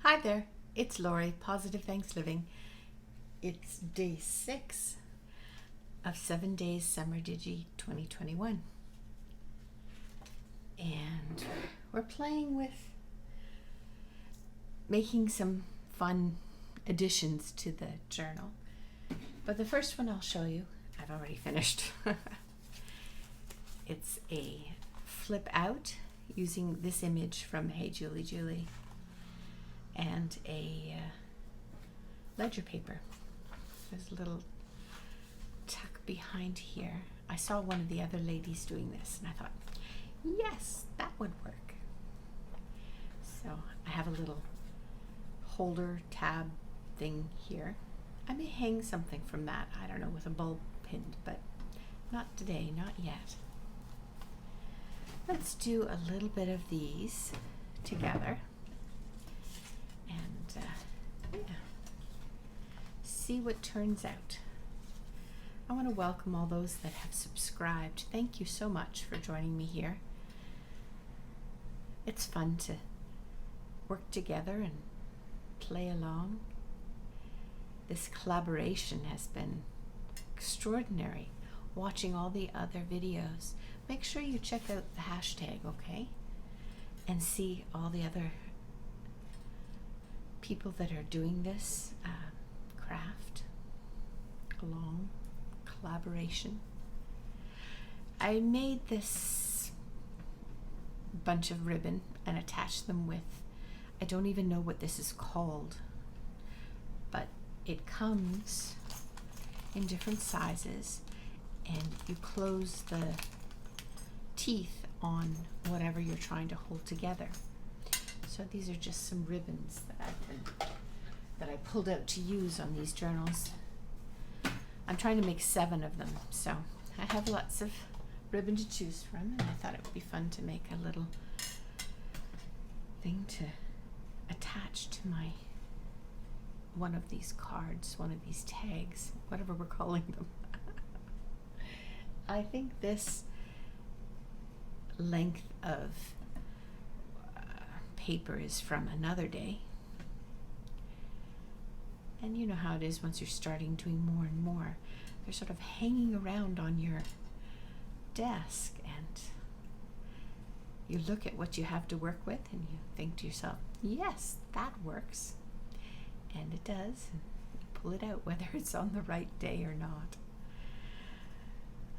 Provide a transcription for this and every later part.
Hi there, it's Lori, Positive Thanks Living. It's day 6 of 7 Days Summer Digi 2021. And we're playing with making some fun additions to the journal. But the first one I'll show you, I've already finished. It's a flip out using this image from Hey Julie Julie and a ledger paper. There's a little tuck behind here. I saw one of the other ladies doing this and I thought, yes, that would work. So I have a little holder tab thing here. I may hang something from that, I don't know, with a bulb pinned, but not today, not yet. Let's do a little bit of these together and see what turns out. I want to welcome all those that have subscribed. Thank you so much for joining me here. It's fun to work together and play along. This collaboration has been extraordinary. Watching all the other videos. Make sure you check out the hashtag, okay? And see all the other people that are doing this craft along collaboration. I made this bunch of ribbon and attached them with, I don't even know what this is called, but it comes in different sizes and you close the teeth on whatever you're trying to hold together. So these are just some ribbons that I pulled out to use on these journals. I'm trying to make 7 of them, so I have lots of ribbon to choose from, and I thought it would be fun to make a little thing to attach to my one of these cards, one of these tags, whatever we're calling them. I think this length of paper is from another day. And you know how it is once you're starting doing more and more. They're sort of hanging around on your desk and you look at what you have to work with and you think to yourself, yes, that works. And it does. And you pull it out whether it's on the right day or not.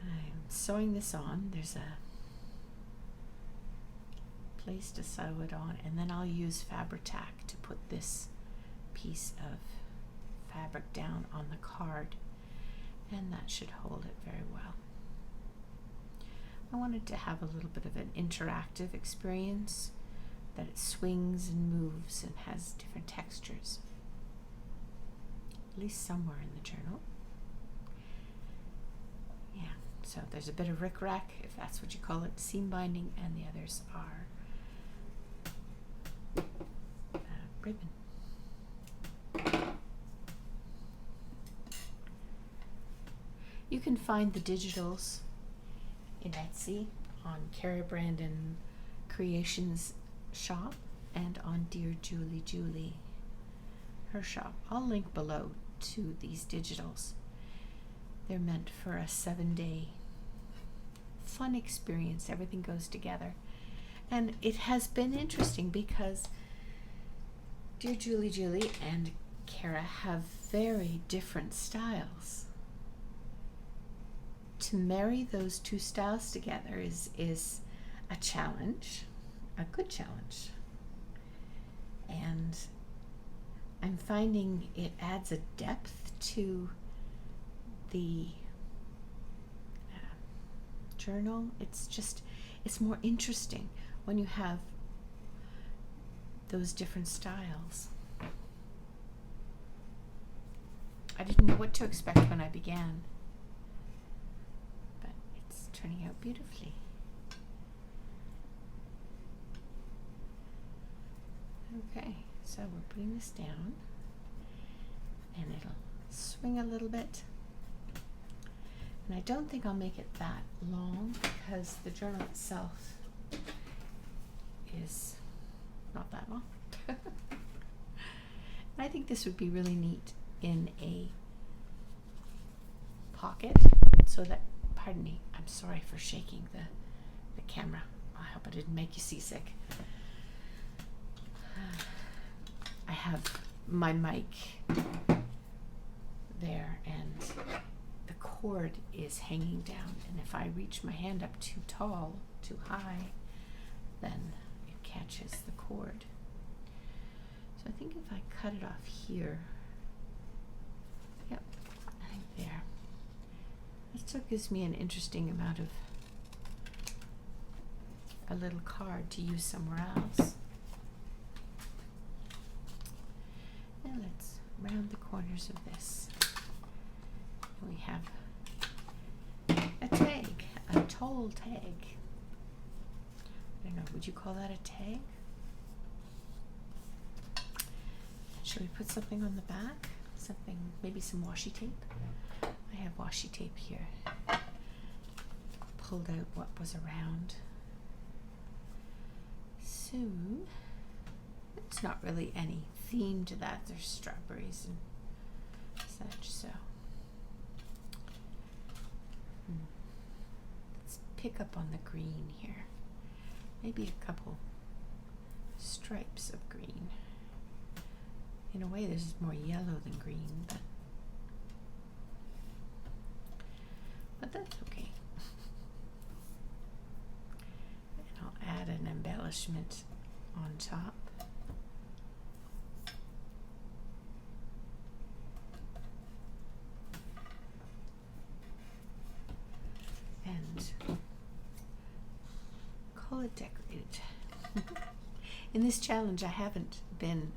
I'm sewing this on. There's a place to sew it on, and then I'll use Fabri-Tac to put this piece of fabric down on the card, and that should hold it very well. I wanted to have a little bit of an interactive experience, that it swings and moves and has different textures, at least somewhere in the journal. Yeah, so there's a bit of rickrack, if that's what you call it, seam binding, and the others are ribbon. You can find the digitals in Etsy, on Cara Brandon Creations shop, and on DearJulieJulie, her shop. I'll link below to these digitals. They're meant for a 7-day fun experience. Everything goes together. And it has been interesting because Dear Julie Julie and Cara have very different styles. To marry those two styles together is a challenge, a good challenge. And I'm finding it adds a depth to the journal. It's more interesting when you have those different styles. I didn't know what to expect when I began, but it's turning out beautifully. Okay, so we're putting this down and it'll swing a little bit. And I don't think I'll make it that long because the journal itself is not that long. I think this would be really neat in a pocket, so that, pardon me, I'm sorry for shaking the camera. I hope I didn't make you seasick. I have my mic there and the cord is hanging down, and if I reach my hand up too tall, too high, then it catches the cord. So I think if I cut it off here, yep, I think there. That still gives me an interesting amount of a little card to use somewhere else. Now let's round the corners of this. We have a tag, a toll tag. I don't know, would you call that a tag? Should we put something on the back? Something, maybe some washi tape? I have washi tape here. Pulled out what was around. So, it's not really any theme to that. There's strawberries and such, so. Let's pick up on the green here. Maybe a couple stripes of green. In a way, this is more yellow than green, but that's okay. And I'll add an embellishment on top. And call it decorated. In this challenge, I haven't been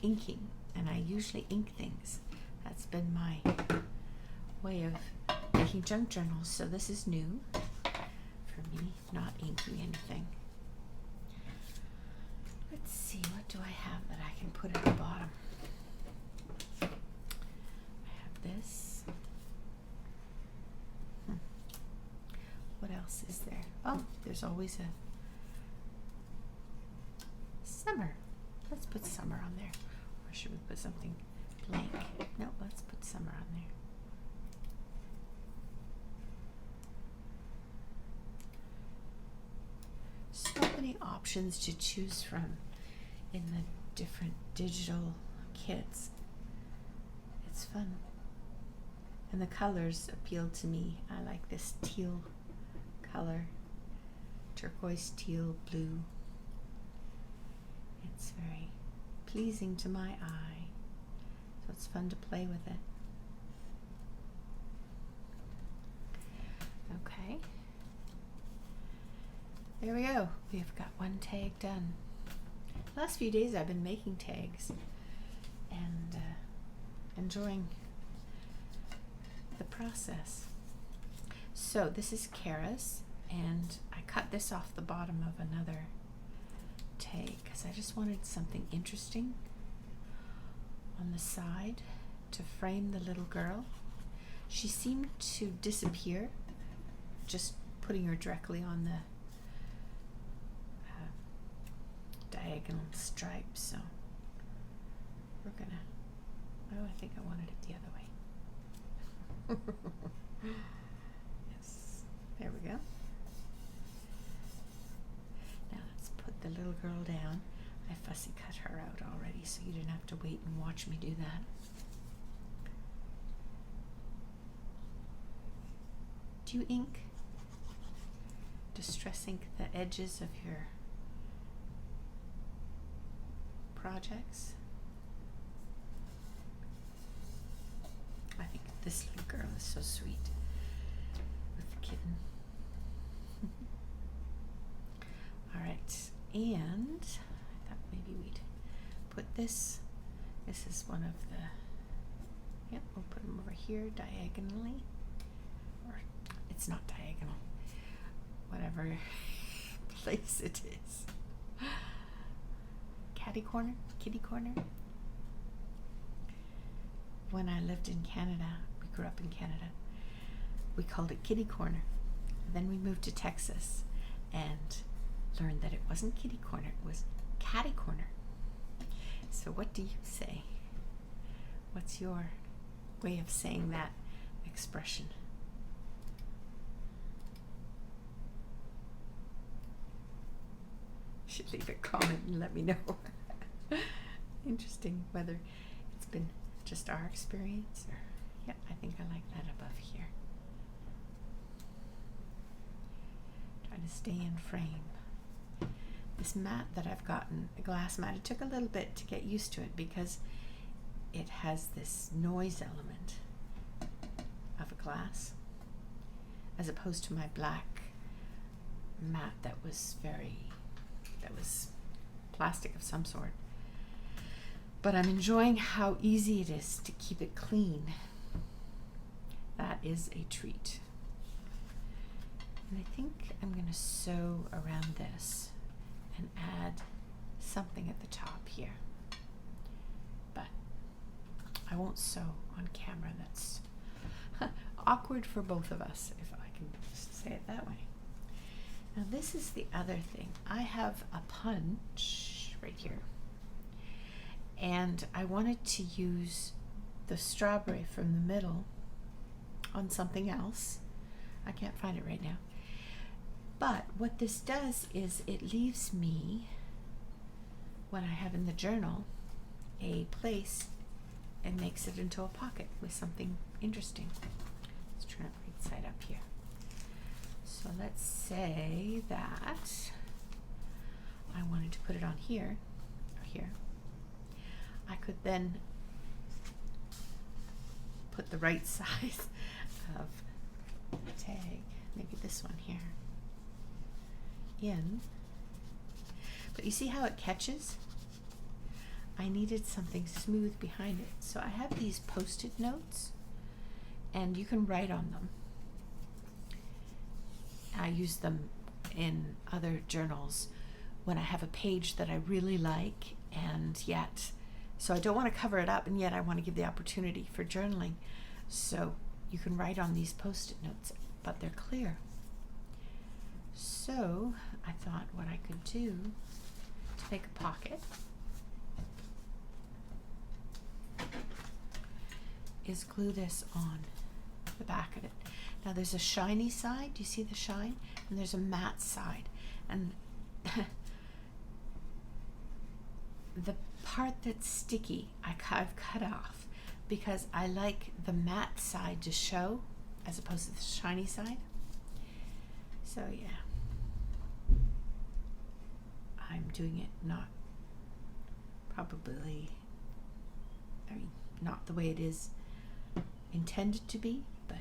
inking, and I usually ink things. That's been my way of making junk journals, so this is new for me, not inking anything. Let's see, what do I have that I can put at the bottom? I have this. What else is there? Oh, there's always a summer. Let's put summer on there. Or should we put something blank? No, let's put summer on there. So many options to choose from in the different digital kits. It's fun. And the colors appeal to me. I like this teal color, turquoise, teal, blue. It's very pleasing to my eye, so it's fun to play with it. Okay, there we go. We've got one tag done. The last few days I've been making tags and enjoying the process. So this is Cara's, and I cut this off the bottom of another tag because I just wanted something interesting on the side to frame the little girl. She seemed to disappear just putting her directly on the diagonal stripe, so we're gonna, oh, I think I wanted it the other way. Yes, there we go. Now let's put the little girl down. I fussy cut her out already, so you didn't have to wait and watch me do that. Do you ink? Distress ink the edges of your projects? I think this little girl is so sweet with the kitten. All right, and I thought maybe we'd put this. This is one of the, yep, we'll put them over here diagonally, or it's not diagonal, whatever place it is. Kitty corner. When I lived in Canada, we grew up in Canada, we called it kitty corner. Then we moved to Texas and learned that it wasn't kitty corner, it was catty corner. So what do you say? What's your way of saying that expression? You should leave a comment and let me know. Interesting whether it's been just our experience or, yeah, I think I like that above here. Trying to stay in frame. This mat that I've gotten, a glass mat, it took a little bit to get used to it because it has this noise element of a glass as opposed to my black mat that was plastic of some sort. But I'm enjoying how easy it is to keep it clean. That is a treat. And I think I'm going to sew around this and add something at the top here. But I won't sew on camera. That's awkward for both of us, if I can just say it that way. Now this is the other thing. I have a punch right here. And I wanted to use the strawberry from the middle on something else. I can't find it right now. But what this does is it leaves me, when I have in the journal, a place and makes it into a pocket with something interesting. Let's turn it right side up here. So let's say that I wanted to put it on here or here. I could then put the right size of the tag, maybe this one here, in. But you see how it catches? I needed something smooth behind it. So I have these post-it notes, and you can write on them. I use them in other journals when I have a page that I really like, and yet, so I don't want to cover it up, and yet I want to give the opportunity for journaling. So you can write on these post-it notes, but they're clear. So I thought what I could do to make a pocket is glue this on the back of it. Now there's a shiny side, do you see the shine? And there's a matte side. And the part that's sticky, I've cut off because I like the matte side to show as opposed to the shiny side. So yeah, I'm doing it not the way it is intended to be, but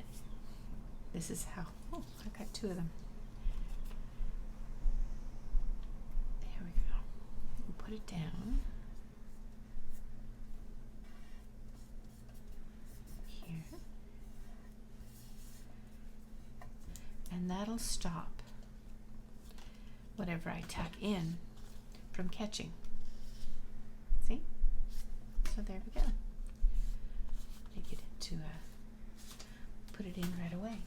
this is how, oh, I got two of them. There we go. We'll put it down. Here. And that'll stop whatever I tuck in from catching. See? So there we go. Make it into put it in right away.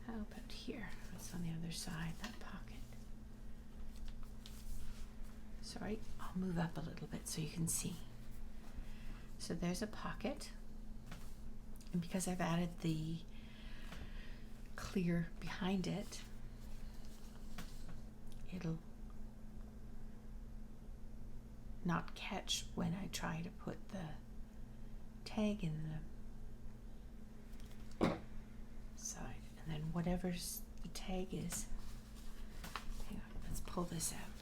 How about here? What's on the other side? That pocket. Sorry, I'll move up a little bit so you can see. So there's a pocket. And because I've added the clear behind it, it'll not catch when I try to put the tag in the side. And then whatever's the tag is, hang on, let's pull this out.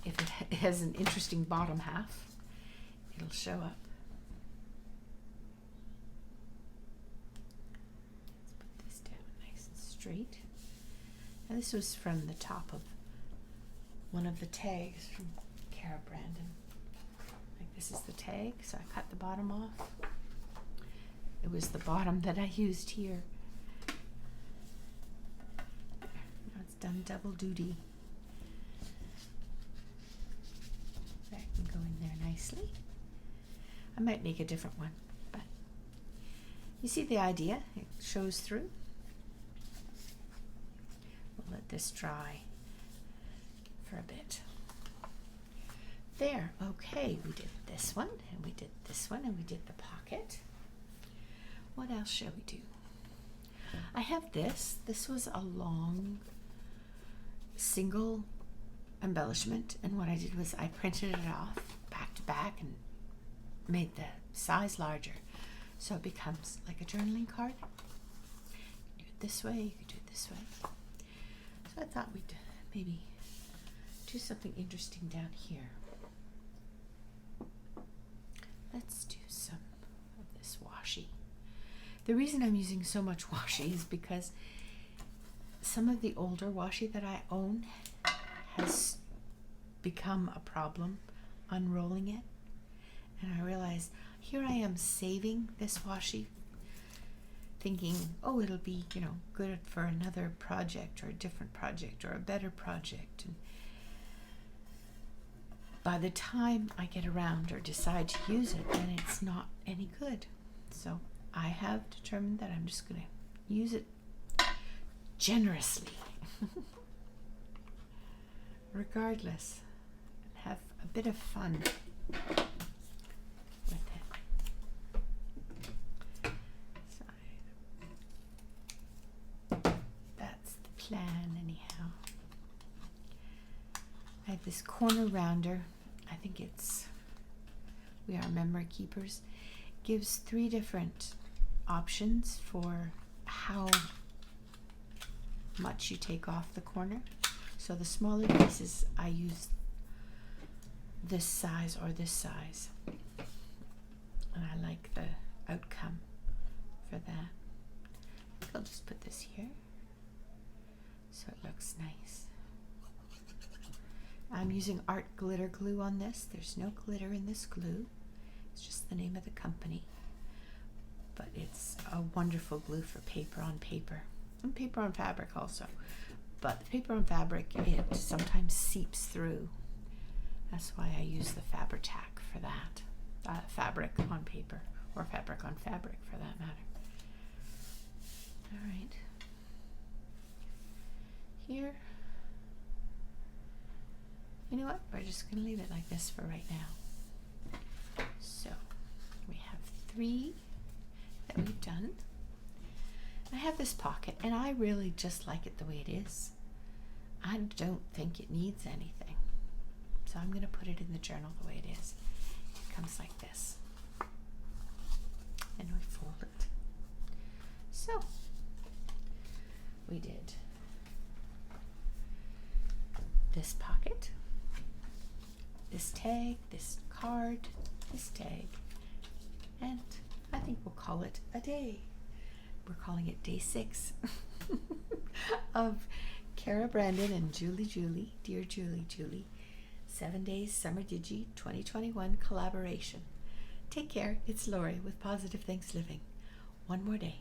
If it has an interesting bottom half, it'll show up. Let's put this down nice and straight. And this was from the top of one of the tags from Cara Brandon. Like this is the tag, so I cut the bottom off. It was the bottom that I used here. Now it's done double duty. That can go in there nicely. I might make a different one, but you see the idea. It shows through. We'll let this dry for a bit. There, okay, we did this one, and we did this one, and we did the pocket. What else shall we do? I have this. This was a long single embellishment, and what I did was I printed it off back to back and made the size larger, so it becomes like a journaling card. You do it this way, you could do it this way. So I thought we'd maybe do something interesting down here. Let's do some of this washi. The reason I'm using so much washi is because some of the older washi that I own has become a problem unrolling it. And I realized here I am saving this washi, thinking, oh, it'll be, good for another project or a different project or a better project. And by the time I get around or decide to use it, then it's not any good. So I have determined that I'm just going to use it generously, regardless, and have a bit of fun with it. So that's the plan anyhow. I have this corner rounder. I think it's We Are Memory Keepers. Gives 3 different options for how much you take off the corner. So the smaller pieces, I use this size or this size. And I like the outcome for that. I think I'll just put this here so it looks nice. I'm using art glitter glue on this. There's no glitter in this glue. It's just the name of the company. But it's a wonderful glue for paper on paper. And paper on fabric also. But the paper on fabric, it sometimes seeps through. That's why I use the Fabri-Tac for that. Fabric on paper, or fabric on fabric for that matter. All right. Here. You know what? We're just going to leave it like this for right now. So we have 3 that we've done. I have this pocket, and I really just like it the way it is. I don't think it needs anything. So I'm going to put it in the journal the way it is. It comes like this. And we fold it. So we did this pocket, this tag, this card, this tag, and I think we'll call it a day. We're calling it day 6 of Cara, Brandon, and Julie, Dear Julie, Julie, 7 Days Summer Digi 2021 collaboration. Take care. It's Lori with Positive Thanks Living. One more day.